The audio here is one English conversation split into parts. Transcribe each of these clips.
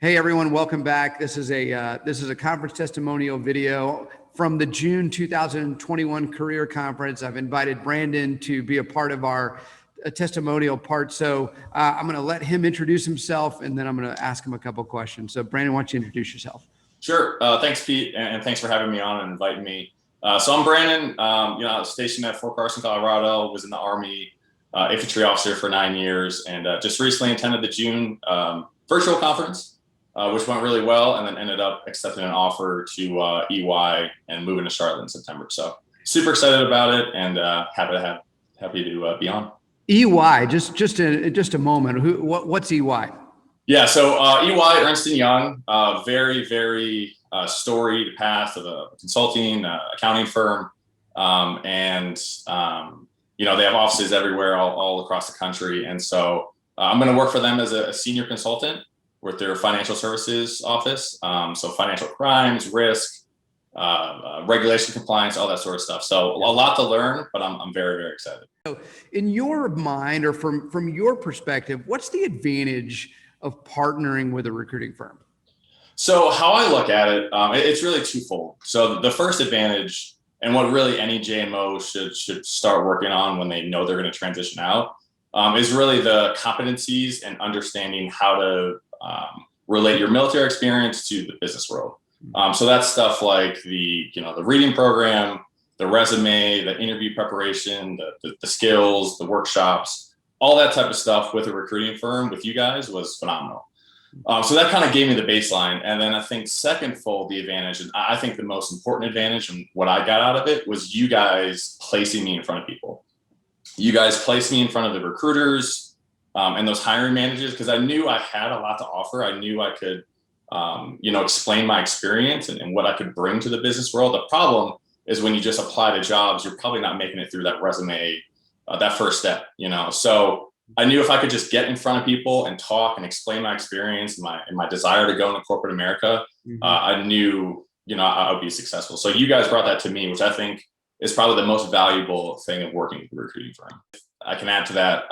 Hey everyone, welcome back. This is a conference testimonial video from the June 2021 Career Conference. I've invited Brandon to be a part of our testimonial part. So I'm going to let him introduce himself, and then I'm going to ask him a couple questions. So Brandon, why don't you introduce yourself? Sure. Thanks, Pete, and thanks for having me on and inviting me. So I'm Brandon. I was stationed at Fort Carson, Colorado. Was in the Army, infantry officer for 9 years, and just recently attended the June virtual conference, which went really well, and then ended up accepting an offer to EY and moving to Charlotte in September. So super excited about it, and happy to be on. EY, just a moment. What's EY? Yeah, so EY, Ernst & Young, very, very storied past of a consulting, accounting firm. They have offices everywhere, all across the country. And so I'm going to work for them as a senior consultant with their financial services office. So financial crimes, risk, regulation compliance, all that sort of stuff. So a lot to learn, but I'm very, very excited. So in your mind, or from your perspective, what's the advantage of partnering with a recruiting firm? So how I look at it, it's really twofold. So the first advantage, and what really any JMO should start working on when they know they're going to transition out, is really the competencies and understanding how to relate your military experience to the business world. So that's stuff like the reading program, the resume, the interview preparation, the skills, the workshops, all that type of stuff with a recruiting firm with you guys was phenomenal. So that kind of gave me the baseline. And then I think secondfold, the advantage, and I think the most important advantage and what I got out of it was you guys placing me in front of people. You guys placed me in front of the recruiters and those hiring managers, because I knew I had a lot to offer. I knew I could, explain my experience and what I could bring to the business world. The problem is when you just apply to jobs, you're probably not making it through that resume, that first step, So I knew if I could just get in front of people and talk and explain my experience and my desire to go into corporate America, I knew, I would be successful. So you guys brought that to me, which I think is probably the most valuable thing of working with a recruiting firm. I can add to that.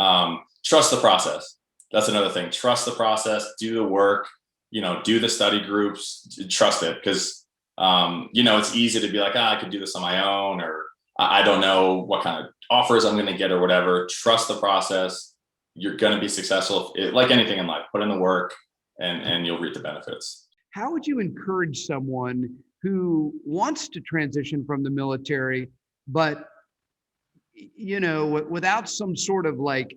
Trust the process. That's another thing. Trust the process, do the work, do the study groups, trust it. Because, it's easy to be like, I could do this on my own, or I don't know what kind of offers I'm going to get or whatever. Trust the process. You're going to be successful. Like anything in life, put in the work and you'll reap the benefits. How would you encourage someone who wants to transition from the military, but, without some sort of like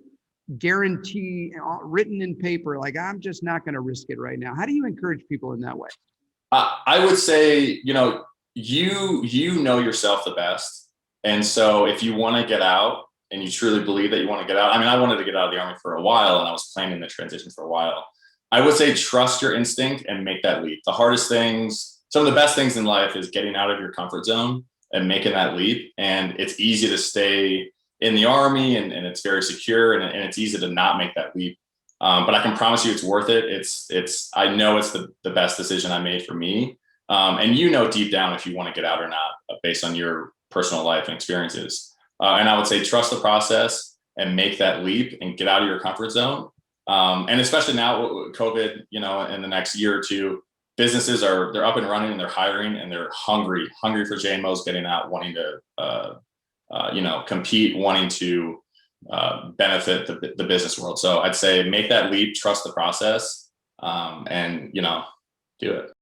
guarantee written in paper, like I'm just not going to risk it right now? How do you encourage people in that way? I would say, you know yourself the best. And so if you want to get out and you truly believe that you want to get out, I mean, I wanted to get out of the Army for a while and I was planning the transition for a while. I would say trust your instinct and make that leap. The hardest things, some of the best things in life is getting out of your comfort zone and making that leap. And it's easy to stay in the Army and it's very secure and it's easy to not make that leap. But I can promise you it's worth it. I know it's the best decision I made for me. And deep down if you want to get out or not based on your personal life and experiences. And I would say trust the process and make that leap and get out of your comfort zone. And especially now with COVID, in the next year or two, businesses they're up and running and they're hiring and they're hungry for JMOs getting out, wanting to, compete, wanting to benefit the business world. So I'd say make that leap, trust the process, and do it.